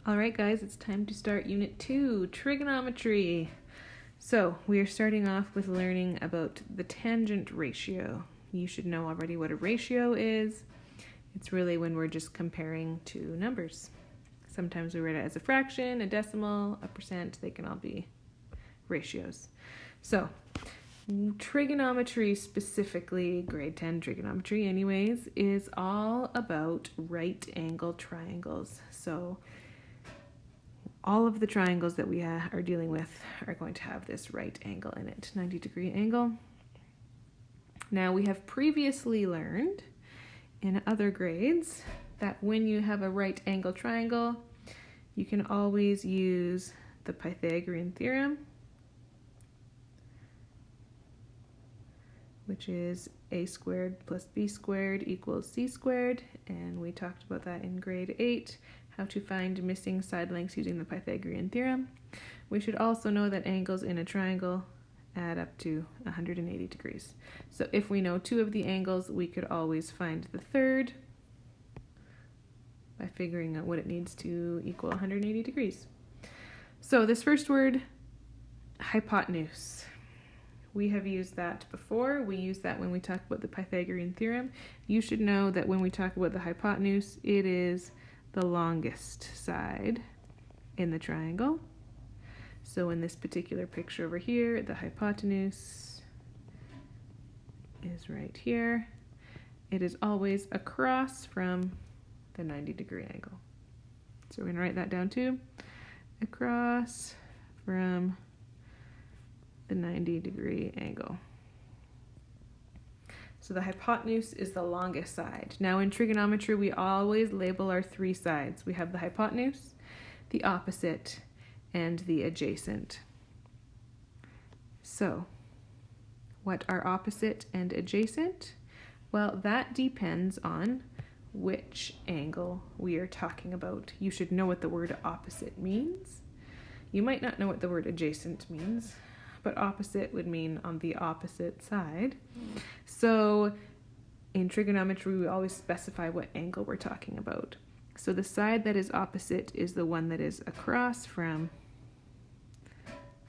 All right, guys, it's time to start Unit 2, Trigonometry. So we are starting off with learning about the tangent ratio. You should know already what a ratio is. It's really when we're just comparing two numbers. Sometimes we write it as a fraction, a decimal, a percent. They can all be ratios. So trigonometry, specifically grade 10 trigonometry anyways, is all about right angle triangles. So all of the triangles that we are dealing with are going to have this right angle in it, 90-degree angle. Now, we have previously learned in other grades that when you have a right angle triangle, you can always use the Pythagorean theorem, which is a squared plus b squared equals c squared, and we talked about that in grade 8, how to find missing side lengths using the Pythagorean theorem. We should also know that angles in a triangle add up to 180 degrees. So if we know two of the angles, we could always find the third by figuring out what it needs to equal 180 degrees. So this first word, hypotenuse. We have used that before. We use that when we talk about the Pythagorean theorem. You should know that when we talk about the hypotenuse, it is the longest side in the triangle. So in this particular picture over here, the hypotenuse is right here. It is always across from the 90-degree angle. So we're going to write that down too. Across from the 90-degree angle. So the hypotenuse is the longest side. Now in trigonometry, we always label our three sides. We have the hypotenuse, the opposite, and the adjacent. So what are opposite and adjacent? Well, that depends on which angle we are talking about. You should know what the word opposite means. You might not know what the word adjacent means, but opposite would mean on the opposite side. So in trigonometry, we always specify what angle we're talking about. So the side that is opposite is the one that is across from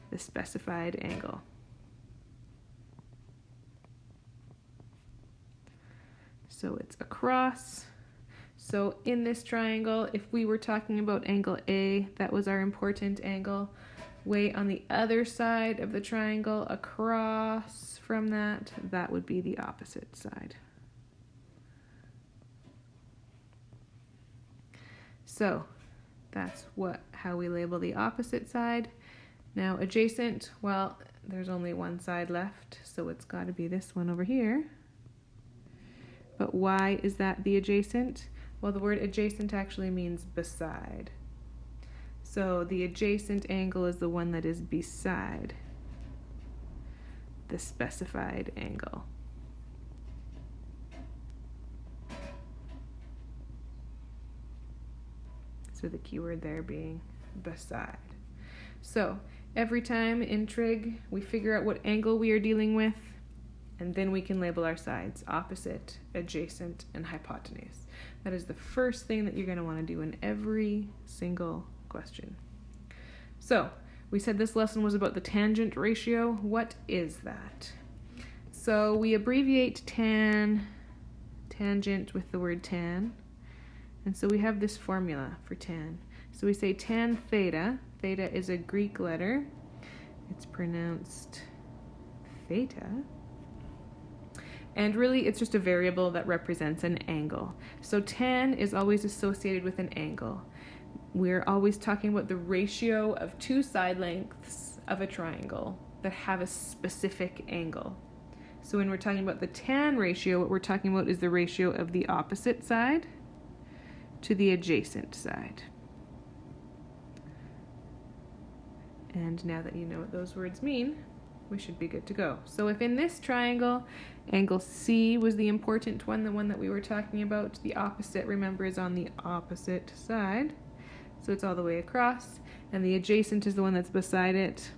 the specified angle. So it's across. So in this triangle, if we were talking about angle A, that was our important angle. Way on the other side of the triangle, across from that, that would be the opposite side. So that's how we label the opposite side. Now adjacent, well, there's only one side left, so it's got to be this one over here. But why is that the adjacent? Well, the word adjacent actually means beside. So the adjacent angle is the one that is beside the specified angle. So the keyword there being beside. So every time in trig, we figure out what angle we are dealing with, and then we can label our sides: opposite, adjacent, and hypotenuse. That is the first thing that you're going to want to do in every single question. So we said this lesson was about the tangent ratio. What is that? So we abbreviate tangent with the word tan. And so we have this formula for tan. So we say tan theta. Theta is a Greek letter. It's pronounced theta. And really, it's just a variable that represents an angle. So tan is always associated with an angle. We're always talking about the ratio of two side lengths of a triangle that have a specific angle. So when we're talking about the tan ratio, what we're talking about is the ratio of the opposite side to the adjacent side. And now that you know what those words mean, we should be good to go. So if in this triangle, angle C was the important one, the one that we were talking about, the opposite, remember, is on the opposite side. So it's all the way across, and the adjacent is the one that's beside it.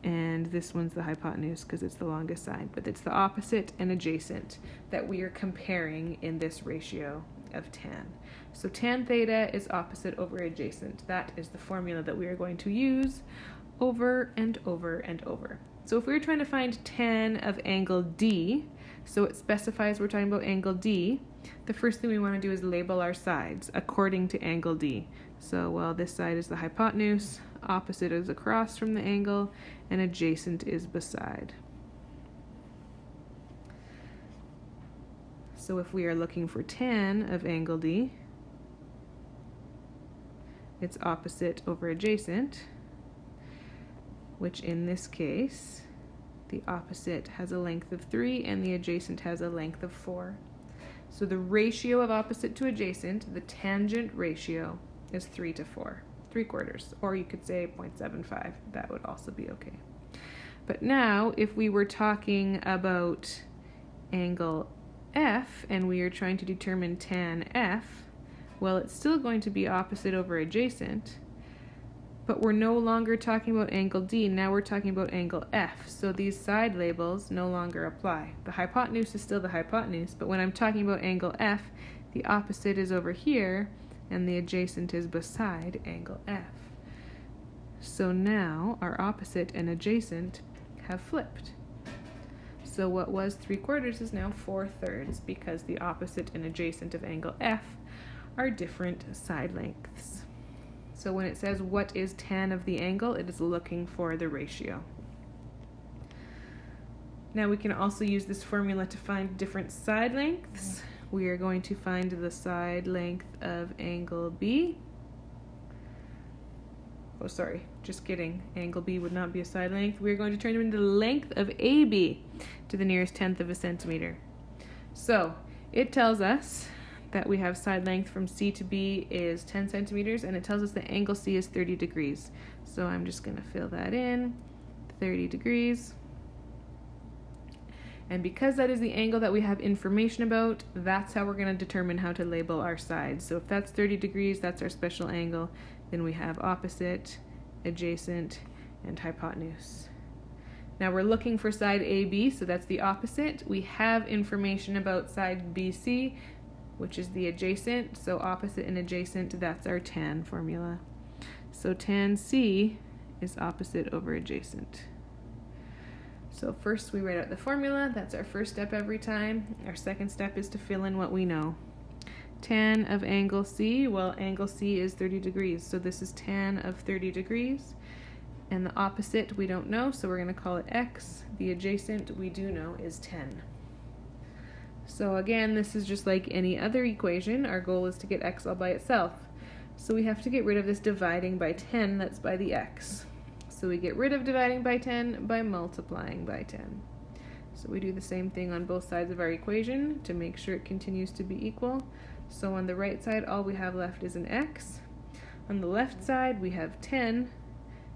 And this one's the hypotenuse because it's the longest side, but it's the opposite and adjacent that we are comparing in this ratio of tan. So tan theta is opposite over adjacent. That is the formula that we are going to use over and over and over. So if we were trying to find tan of angle D, so it specifies we're talking about angle D, the first thing we want to do is label our sides according to angle D. So, well, this side is the hypotenuse, opposite is across from the angle, and adjacent is beside. So if we are looking for tan of angle D, it's opposite over adjacent, which in this case, the opposite has a length of 3 and the adjacent has a length of 4. So the ratio of opposite to adjacent, the tangent ratio, is 3 to 4, 3/4, or you could say 0.75. That would also be okay. But now, if we were talking about angle F and we are trying to determine tan F, well, it's still going to be opposite over adjacent, but we're no longer talking about angle D, now we're talking about angle F, so these side labels no longer apply. The hypotenuse is still the hypotenuse, but when I'm talking about angle F, the opposite is over here, and the adjacent is beside angle F. So now our opposite and adjacent have flipped. So what was 3/4 is now 4/3 because the opposite and adjacent of angle F are different side lengths. So when it says what is tan of the angle, it is looking for the ratio. Now we can also use this formula to find different side lengths. We are going to find the side length of angle B. Oh, sorry, just kidding. Angle B would not be a side length. We're going to turn them into the length of AB to the nearest 1/10 of a centimeter. So it tells us that we have side length from C to B is 10 centimeters, and it tells us that angle C is 30 degrees. So I'm just going to fill that in, 30 degrees. And because that is the angle that we have information about, that's how we're going to determine how to label our sides. So if that's 30 degrees, that's our special angle. Then we have opposite, adjacent, and hypotenuse. Now we're looking for side AB, so that's the opposite. We have information about side BC, which is the adjacent. So opposite and adjacent, that's our tan formula. So tan C is opposite over adjacent. So first we write out the formula. That's our first step every time. Our second step is to fill in what we know. Tan of angle C, well, angle C is 30 degrees, so this is tan of 30 degrees. And the opposite we don't know, so we're going to call it x. The adjacent we do know is 10. So again, this is just like any other equation. Our goal is to get x all by itself. So we have to get rid of this dividing by 10 that's by the x. So we get rid of dividing by 10 by multiplying by 10. So we do the same thing on both sides of our equation to make sure it continues to be equal. So on the right side, all we have left is an x. On the left side, we have 10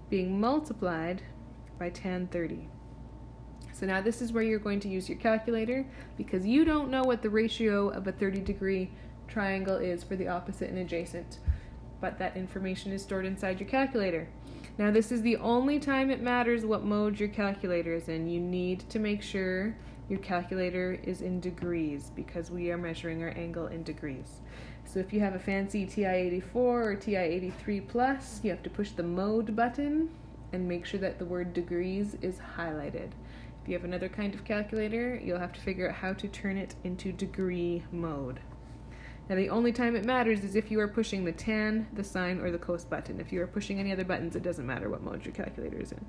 being multiplied by tan 30. So now this is where you're going to use your calculator because you don't know what the ratio of a 30-degree triangle is for the opposite and adjacent, but that information is stored inside your calculator. Now this is the only time it matters what mode your calculator is in. You need to make sure your calculator is in degrees because we are measuring our angle in degrees. So if you have a fancy TI-84 or TI-83 Plus, you have to push the mode button and make sure that the word degrees is highlighted. If you have another kind of calculator, you'll have to figure out how to turn it into degree mode. Now the only time it matters is if you are pushing the tan, the sine, or the cos button. If you are pushing any other buttons, it doesn't matter what mode your calculator is in.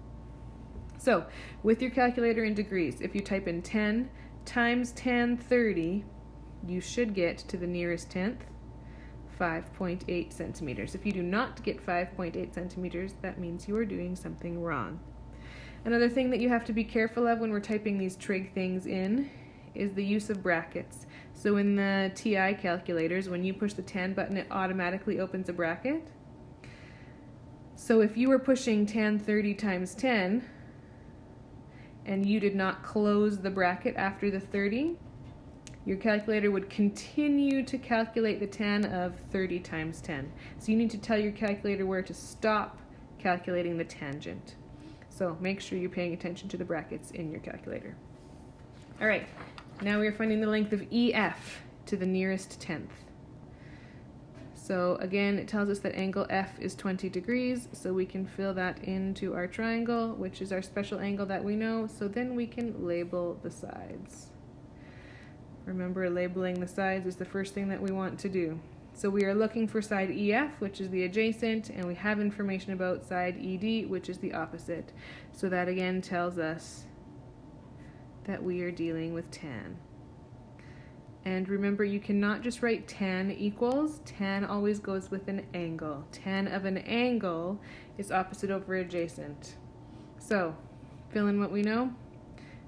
So, with your calculator in degrees, if you type in 10 times tan 30, you should get to the nearest 10th, 5.8 centimeters. If you do not get 5.8 centimeters, that means you are doing something wrong. Another thing that you have to be careful of when we're typing these trig things in is the use of brackets. So in the TI calculators, when you push the tan button, it automatically opens a bracket. So if you were pushing tan 30 times 10, and you did not close the bracket after the 30, your calculator would continue to calculate the tan of 30 times 10. So you need to tell your calculator where to stop calculating the tangent. So make sure you're paying attention to the brackets in your calculator. All right, now we are finding the length of EF to the nearest 10th. So again, it tells us that angle F is 20 degrees, so we can fill that into our triangle, which is our special angle that we know, so then we can label the sides. Remember, labeling the sides is the first thing that we want to do. So we are looking for side EF, which is the adjacent, and we have information about side ED, which is the opposite. So that again tells us that we are dealing with tan. And remember, you cannot just write tan equals. Tan always goes with an angle. Tan of an angle is opposite over adjacent. So, fill in what we know.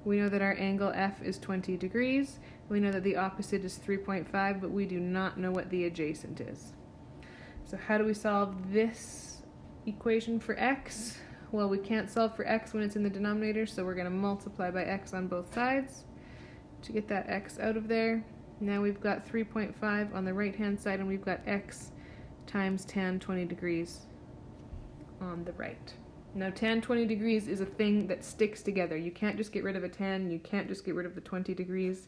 We know that our angle F is 20 degrees. We know that the opposite is 3.5, but we do not know what the adjacent is. So how do we solve this equation for x? Well, we can't solve for x when it's in the denominator, so we're going to multiply by x on both sides to get that x out of there. Now we've got 3.5 on the right-hand side, and we've got x times tan 20 degrees on the right. Now tan 20 degrees is a thing that sticks together. You can't just get rid of a tan, you can't just get rid of the 20 degrees.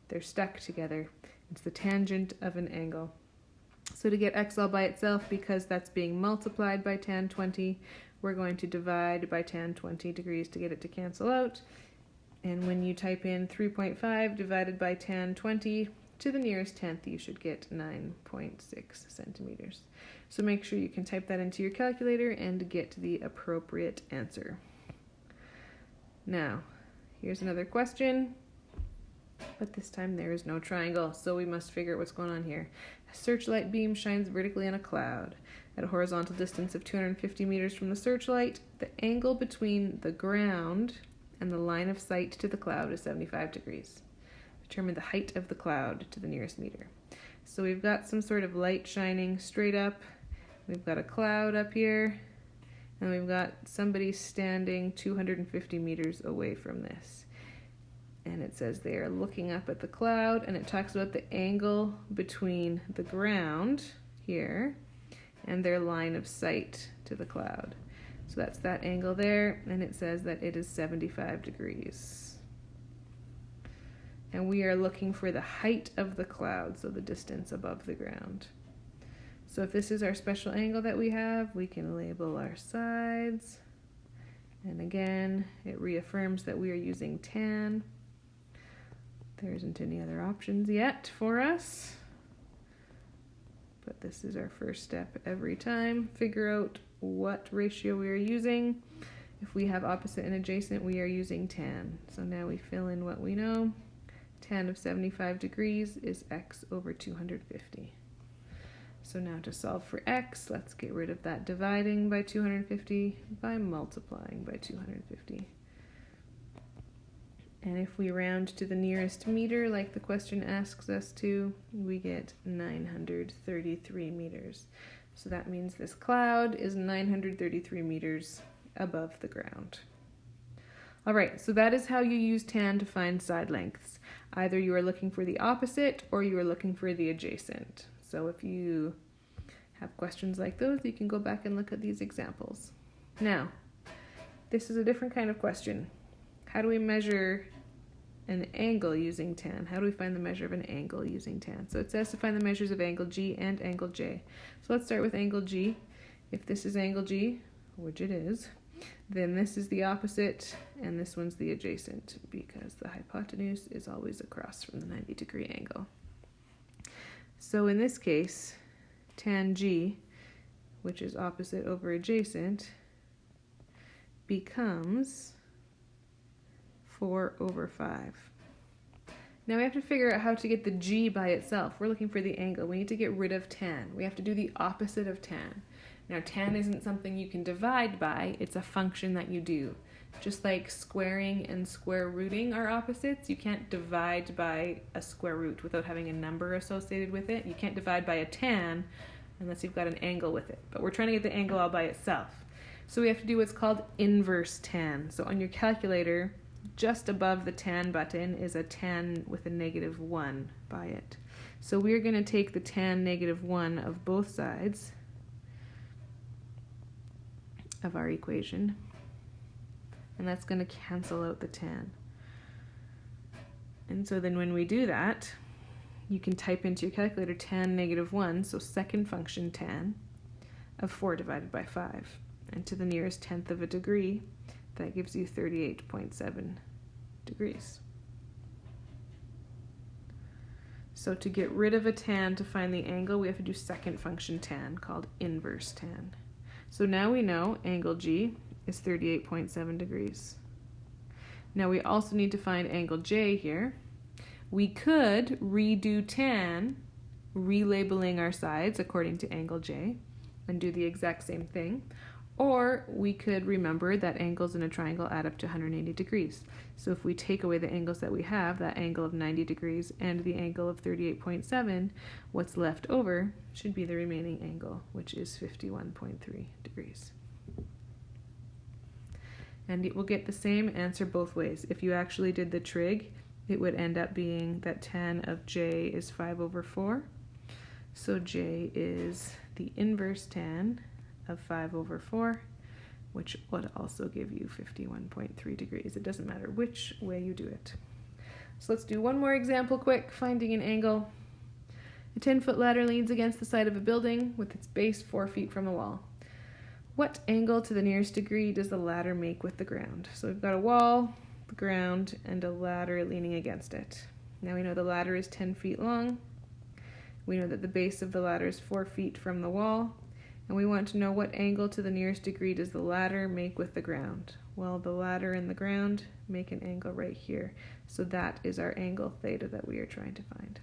They're stuck together. It's the tangent of an angle. So to get x all by itself, because that's being multiplied by tan 20, we're going to divide by tan 20 degrees to get it to cancel out. And when you type in 3.5 divided by tan 20 to the nearest tenth, you should get 9.6 centimeters. So make sure you can type that into your calculator and get the appropriate answer. Now, here's another question, but this time there is no triangle, so we must figure out what's going on here. A searchlight beam shines vertically on a cloud. At a horizontal distance of 250 meters from the searchlight, the angle between the ground and the line of sight to the cloud is 75 degrees. Determine the height of the cloud to the nearest meter. So we've got some sort of light shining straight up. We've got a cloud up here, and we've got somebody standing 250 meters away from this. And it says they are looking up at the cloud, and it talks about the angle between the ground here and their line of sight to the cloud. So that's that angle there, and it says that it is 75 degrees. And we are looking for the height of the cloud, so the distance above the ground. So if this is our special angle that we have, we can label our sides. And again, it reaffirms that we are using tan. There isn't any other options yet for us, but this is our first step every time. Figure out what ratio we are using. If we have opposite and adjacent, we are using tan. So now we fill in what we know. Tan of 75 degrees is x over 250. So now to solve for x, let's get rid of that dividing by 250 by multiplying by 250. And if we round to the nearest meter, like the question asks us to, we get 933 meters. So that means this cloud is 933 meters above the ground. All right, so that is how you use tan to find side lengths. Either you are looking for the opposite or you are looking for the adjacent. So if you have questions like those, you can go back and look at these examples. Now, this is a different kind of question. How do we measure an angle using tan? How do we find the measure of an angle using tan? So it says to find the measures of angle G and angle J. So let's start with angle G. If this is angle G, which it is, then this is the opposite and this one's the adjacent, because the hypotenuse is always across from the 90-degree angle. So in this case, tan G, which is opposite over adjacent, becomes 4 over 5. Now we have to figure out how to get the G by itself. We're looking for the angle. We need to get rid of tan. We have to do the opposite of tan. Now tan isn't something you can divide by, it's a function that you do. Just like squaring and square rooting are opposites, you can't divide by a square root without having a number associated with it. You can't divide by a tan unless you've got an angle with it. But we're trying to get the angle all by itself. So we have to do what's called inverse tan. So on your calculator, just above the tan button is a tan with a -1 by it. So we're going to take the tan -1 of both sides of our equation, and that's going to cancel out the tan. And so then when we do that, you can type into your calculator tan negative 1, so second function tan of 4 divided by 5. And to the nearest tenth of a degree, that gives you 38.7 degrees. So to get rid of a tan to find the angle, we have to do second function tan, called inverse tan. So now we know angle G is 38.7 degrees. Now we also need to find angle J here. We could redo tan, relabeling our sides according to angle J, and do the exact same thing. Or we could remember that angles in a triangle add up to 180 degrees. So if we take away the angles that we have, that angle of 90 degrees and the angle of 38.7, what's left over should be the remaining angle, which is 51.3 degrees. And it will get the same answer both ways. If you actually did the trig, it would end up being that tan of J is 5/4. So J is the inverse tan of 5/4, which would also give you 51.3 degrees. It doesn't matter which way you do it. So let's do one more example quick, finding an angle. A 10-foot ladder leans against the side of a building with its base 4 feet from the wall. What angle to the nearest degree does the ladder make with the ground? So we've got a wall, the ground, and a ladder leaning against it. Now we know the ladder is 10 feet long. We know that the base of the ladder is 4 feet from the wall. And we want to know what angle to the nearest degree does the ladder make with the ground. Well, the ladder and the ground make an angle right here. So that is our angle theta that we are trying to find.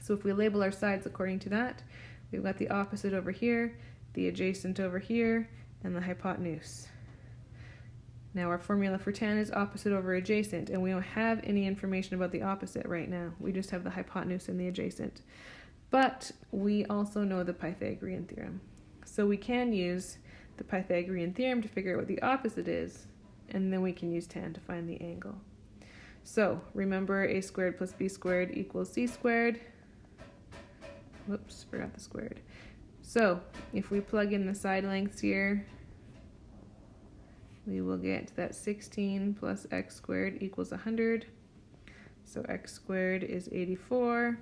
So if we label our sides according to that, we've got the opposite over here, the adjacent over here, and the hypotenuse. Now our formula for tan is opposite over adjacent, and we don't have any information about the opposite right now. We just have the hypotenuse and the adjacent. But we also know the Pythagorean theorem. So we can use the Pythagorean theorem to figure out what the opposite is, and then we can use tan to find the angle. So remember, a squared plus b squared equals c squared. Whoops, forgot the squared. So if we plug in the side lengths here, we will get that 16 plus x squared equals 100. So x squared is 84.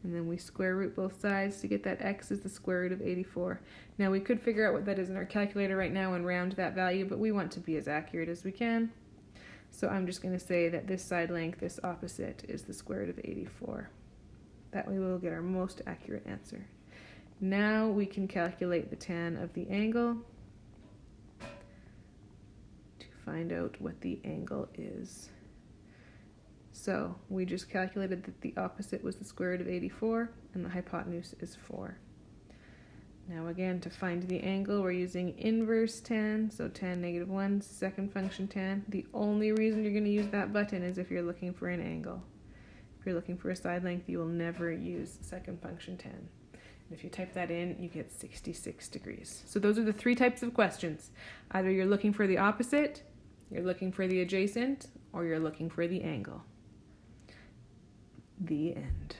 And then we square root both sides to get that x is the square root of 84. Now we could figure out what that is in our calculator right now and round that value, but we want to be as accurate as we can. So I'm just going to say that this side length, this opposite, is the square root of 84. That way we'll get our most accurate answer. Now we can calculate the tan of the angle to find out what the angle is. So we just calculated that the opposite was the square root of 84 and the hypotenuse is 4. Now again, to find the angle, we're using inverse tan, so tan negative 1, second function tan. The only reason you're going to use that button is if you're looking for an angle. If you're looking for a side length, you will never use second function tan. And if you type that in, you get 66 degrees. So those are the 3 types of questions. Either you're looking for the opposite, you're looking for the adjacent, or you're looking for the angle. The end.